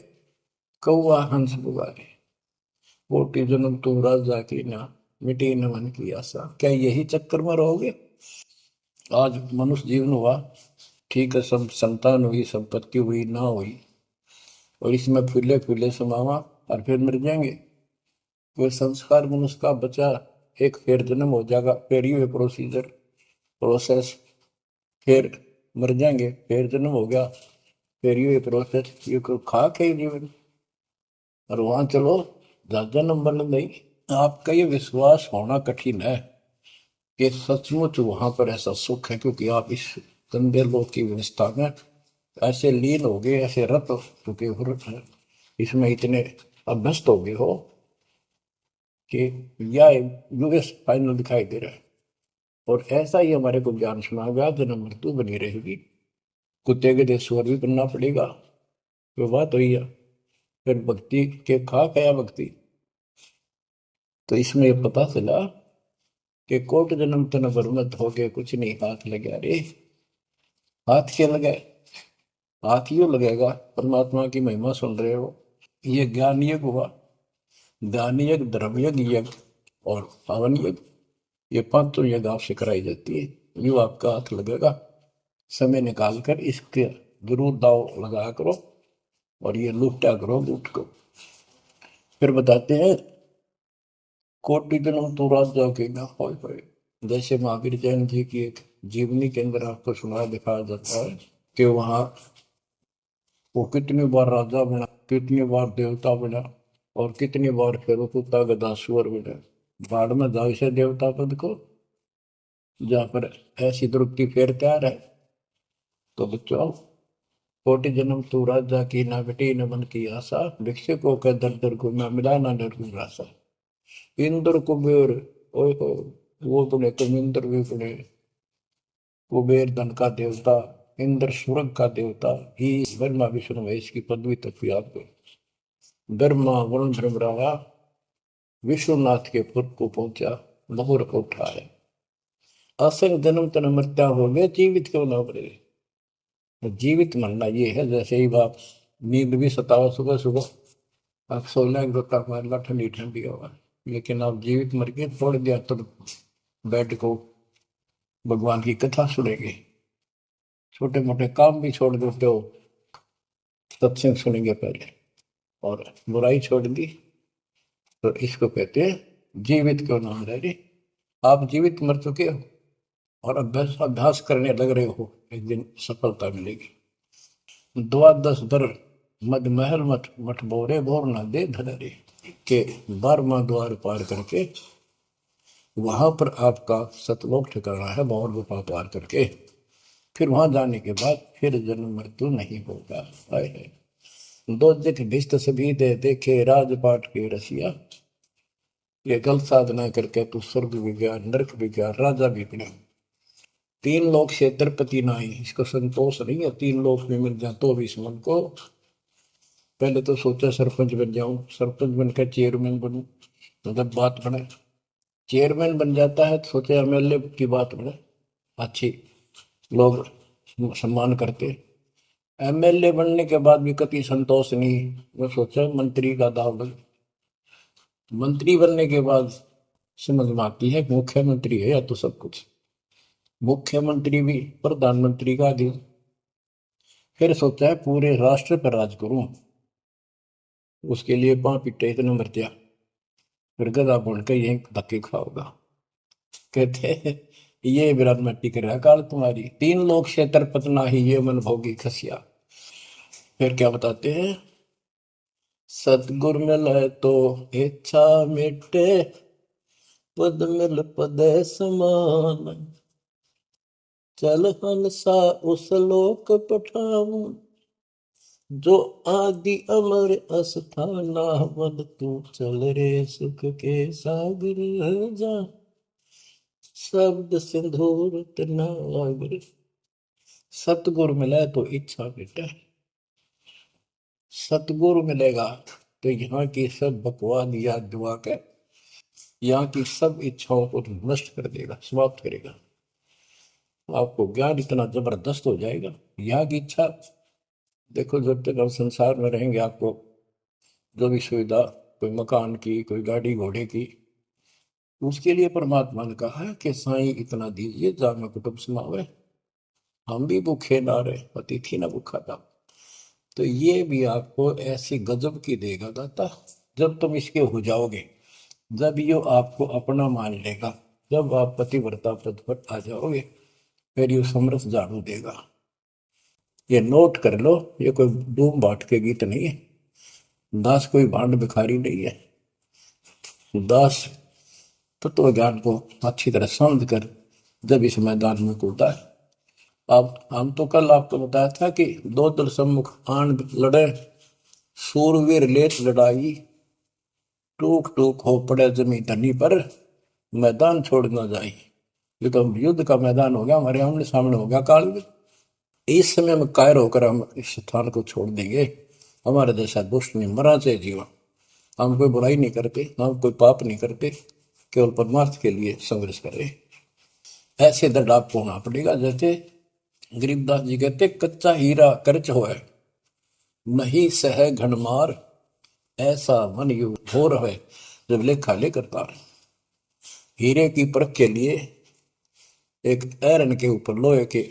कौआ हंस बुगारे। कोटि जन्म तुम राजा की ना, मिटी न मन की आशा। क्या यही चक्कर में रहोगे? आज मनुष्य जीवन हुआ, ठीक है, सब संतान हुई, संपत्ति हुई ना हुई, और इसमें फूले फूले समावा और फिर मर जाएंगे। कोई संस्कार मनुष्य का बचा, एक फिर जन्म हो जाएगा, फिर ये प्रोसीजर प्रोसेस, फिर मर जाएंगे, फिर जन्म हो गया, फिर ये प्रोसेस। ये कोई खाक है जीवन? और वहां चलो ज्यादा नंबर नहीं। आपका ये विश्वास होना कठिन है कि सचमुच वहां पर ऐसा सुख है, क्योंकि आप इस गंदे लोक की व्यवस्था में ऐसे लीन हो गए, ऐसे रत हो चुके हो, इसमें इतने अभ्यस्त हो गए हो कि यह यूएस फाइनल दिखाई दे रहा है। और ऐसा ही हमारे को ज्ञान सुना गया, जन्म मृत्यु बनी रहेगी, कुत्ते के देश स्वर भी बनना पड़ेगा। वो बात हुई है। फिर भक्ति के खाक है भक्ति। तो इसमें ये पता चला कि कोट जन्म तन बरमत हो गए, कुछ नहीं हाथ लगे रे। हाथ क्या लगे? हाथ यूं लगेगा, परमात्मा की महिमा सुन रहे हो। ये ज्ञान यज्ञ हुआ, दान यज्ञ, धर्म यज्ञ, यज्ञ और हवन यज्ञ, ये पांचों यज्ञ आपसे कराई जाती है। यूं आपका हाथ लगेगा, समय निकाल कर इसके जरूर दाव लगा करो और ये लूटा करो लूट को। फिर बताते हैं कोटि जन्म तो राजा के ना होए। जैसे महावीर जैन जी की एक जीवनी के अंदर आपको सुना दिखाया जाता है कि वहां वो कितनी बार राजा बना, कितनी बार देवता बना और कितनी बार फिर कुत्ता गधा सुअर बना। बाढ़ में जाओ से देवता पद को, जहां पर ऐसी द्रुपति फिर तैयार है। तो बच्चों, कोटि जन्म तू राजा की ना बेटी न मन की आशा, भिक्षुकों के दर दर को मैं मिला ना डर रासा। इंद्र कुबेर, ओए हो, वो बने तुम इंद्र भी बने। कुबेर धन का देवता, इंद्र स्वर्ग का देवता ही, ब्रह्मा विष्णु महेश की पदवी तक भी आपको। ब्रह्मा वरुण ब्रह्मरावा विश्वनाथ के पुर को पहुंचा, बहुर को उठाया। असंग जन्म तन मृत्या हो गए, जीवित क्यों ना पड़े। जीवित मरना ये है, जैसे ही बाप नींद भी सतावा सुबह सुबह आप सोलह गोता मारना ठंडी ठंडी हवा, लेकिन आप जीवित मर के छोड़ दिया तो बेड को भगवान की कथा सुनेंगे, छोटे मोटे काम भी छोड़ देते हो, सत्संग सुनेंगे पहले, और बुराई छोड़ दी। तो इसको कहते हैं जीवित क्यों ना रह रही। आप जीवित मर चुके हो और अभ्यास अभ्यास करने लग रहे हो, एक दिन सफलता मिलेगी। द्वादश दर मद महल मठ मठ बोरे बोर न दे धनरे के 12वां द्वार पार करके वहां पर आपका सतलोक ठिकाना है, भौर गुफा पार करके फिर वहां जाने के बाद फिर जन्म मृत्यु नहीं होगा। आए है दो जित भिष्ट सभी दे देखे राजपाट के रसिया, ये गलत साधना करके तू स्वर्ग भी गया, नरक भी गया, राजा भी बना। तीन लोग से द्रपति नाही, इसको संतोष नहीं है, तीन लोग में मिल जाए तो भी इस मन को। पहले तो सोचा सरपंच बन जाऊं, सरपंच बनकर चेयरमैन बनूं, मतलब बात बने। चेयरमैन बन जाता है तो सोचा एमएलए की बात बने, अच्छी लोग सम्मान करते। एमएलए बनने के बाद भी कभी संतोष नहीं, मैं सोचा मंत्री का दाव लगे। मंत्री बनने के बाद समझ में आती है मुख्यमंत्री है या तो सब कुछ, मुख्यमंत्री भी प्रधानमंत्री का अधीन। फिर सोचा है पूरे राष्ट्र पर राज करूं, उसके लिए पां पिटे इतने मर दिया, फिर गधा बन के यही धक्के खाओगा। कहते हैं ये विराट मट्टी कर रहा काल तुम्हारी, तीन लोग क्षेत्र पतना ही ये मन भोगी खसिया। फिर क्या बताते हैं, सतगुर मिले तो इच्छा मिटे, पद मिल पद समान, चल हंसा उस लोक पठाऊं, जो आदि अमर अस्थाना, मन तू चल रे सुख के सागर जा, शब्द सिंदूर तनागर। सतगुरु मिले तो इच्छा मिटे, सतगुरु मिलेगा तो यहाँ की सब बकवाद याद दुआ के यहाँ की सब इच्छाओं को नष्ट कर देगा, समाप्त करेगा। आपको ज्ञान इतना जबरदस्त हो जाएगा। यहाँ की इच्छा देखो, जब तक हम संसार में रहेंगे आपको जो भी सुविधा, कोई मकान की, कोई गाड़ी घोड़े की, उसके लिए परमात्मा ने कहा है कि साईं इतना दीजिए जामे कुटुंब समावे, हम भी भूखे ना रहे, अतिथि ना भूखा था। तो ये भी आपको ऐसी गजब की देगा दाता, जब तुम इसके हो जाओगे, जब ये आपको अपना मान लेगा, जब आप पतिव्रता पद पर आ जाओगे, फिर ये समरस झाड़ू देगा। ये नोट कर लो, ये कोई डूम बाट के गीत नहीं है, दास कोई भांड भिखारी नहीं है। दास तत्व ज्ञान को अच्छी तरह समझ कर जब इस मैदान में कूदा है। अब हम तो कल आपको बताया था कि दो दल सम्मुख आन लड़े, सूरवीर लेत लड़ाई, टूक टूक हो पड़े जमी धनी पर, मैदान छोड़ ना जाए। ये तो युद्ध का मैदान हो गया, हमारे आमने सामने हो गया काल में। इस समय में कायर होकर हम इस स्थान को छोड़ देंगे। हमारे जैसा दुष्ट नहीं मरा चाहे जीवन, हम कोई बुराई नहीं करते, हम कोई पाप नहीं करते, केवल परमार्थ के लिए संघर्ष करें। ऐसे दृढ़ आपको होना पड़ेगा। जैसे गरीबदास जी कहते, कच्चा हीरा कर्च होए, नहीं सह घनमार, ऐसा मन यु हो रहे जब लेखा लेकर तार। हीरे की परख के लिए एक ऐरन के ऊपर लोहे के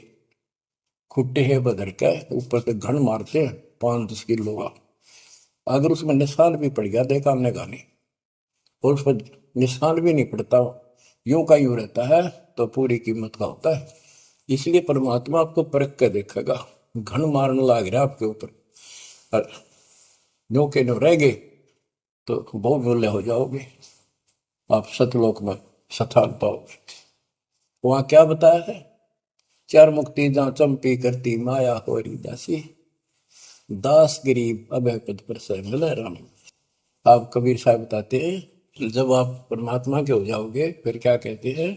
खुट्टे है बदल के ऊपर से घन मारते हैं 5-10 किलो का। अगर उसमें निशान भी पड़ गया देखा हमने गानी, और उस पर निशान भी नहीं पड़ता, यूं का यूं रहता है, तो पूरी कीमत का होता है। इसलिए परमात्मा आपको परख के देखेगा। घन मारने लग रहा आपके ऊपर, और यूं के यूं रह गए तो बहुत मूल्य हो जाओगे, आप सतलोक में स्थान पाओगे। वहां क्या बताया है, चार मुक्ति जहां चंपी करती माया होरी दासी, दास गरीब अभय पद पर से मिले राम। आप कबीर साहब बताते हैं जब आप परमात्मा के हो जाओगे फिर क्या कहते हैं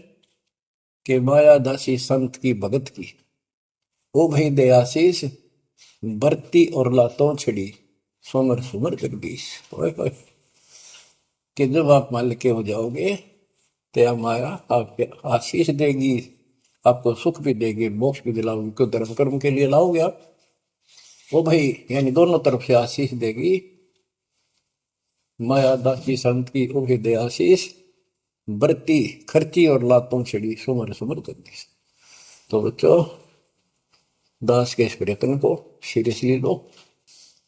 कि माया दासी संत की भगत की, ओ भाई दयाशीष बरती और लातों छड़ी, सोमर सुमर जगदीश। ओए होए, कि जब आप मालिक के हो जाओगे तो यह माया आपके आशीष देगी, आपको सुख भी देगी, मोक्ष भी दिलाओगी। क्यों धर्म कर्म के लिए लाओगे आप, वो भाई यानी दोनों तरफ से आशीष देगी। माया दासी संत की ओ दे आशीष बरती खर्ची और लातों छड़ी, सुमर सुमर जगदीश। तो बच्चों दास के इस प्रयत्न को सीरियसली लो,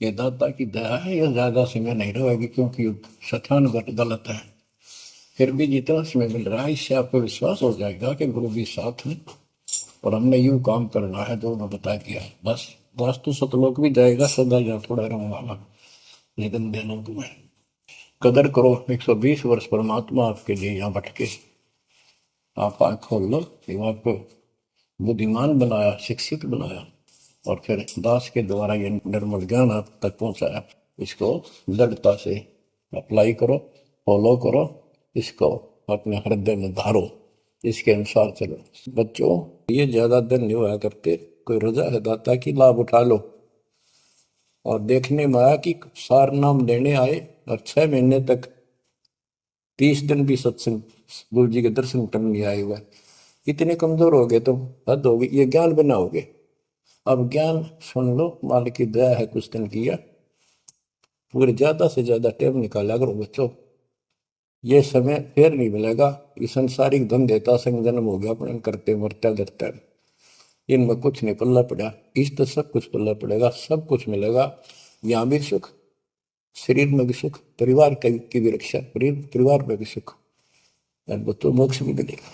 ये दाता की दया है, ये ज्यादा समय नहीं रहेगी क्योंकि स्थान गलत है। फिर भी जितना समय मिल रहा है इससे आपको विश्वास हो जाएगा कि गुरु भी साथ है और हमने यूं काम करना है जो उन्होंने बता दिया। बस वास्तु सतलोक भी जाएगा सदा या थोड़ा रहूंगा, लेकिन दिनों में कदर करो। 120 वर्ष परमात्मा आपके लिए यहाँ भटके, आप आँख खोल लो, आपको बुद्धिमान बनाया, शिक्षित बनाया, और फिर दास के द्वारा ये निर्मल ज्ञान आप तक पहुंचाया। इसको दृढ़ता से अप्लाई करो, फॉलो करो, इसको अपने हृदय में धारो, इसके अनुसार चलो। बच्चों ये ज्यादा दिन नहीं होया करते, कोई रजा है दाता की लाभ उठा लो। और देखने में आया कि सार नाम लेने आए और 6 महीने तक 30 दिन भी सत्संग गुरु जी के दर्शन करने नहीं आए हुए, इतने कमजोर हो गए तो हद होगी। ये ज्ञान बनाओगे, अब ज्ञान सुन लो, मालिक की दया है कुछ दिन किया, पूरे ज्यादा से ज्यादा टाइम निकाला करो बच्चों। ये समय फिर नहीं मिलेगा, ये संसारिक धन देता संग जन्म हो गया अपने करते मरते डरते, इनमें कुछ नहीं पल्ला पड़ा। इस तो सब कुछ पल्ला पड़ेगा, सब कुछ मिलेगा, यहाँ भी सुख, शरीर में भी सुख, परिवार की भी रक्षा, परिवार में भी सुख, और बच्चों मोक्ष भी मिलेगा।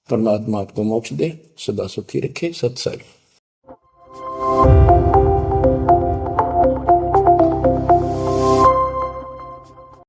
परमात्मा आपको मोक्ष दे, सदा सुखी रखे। सत्संग।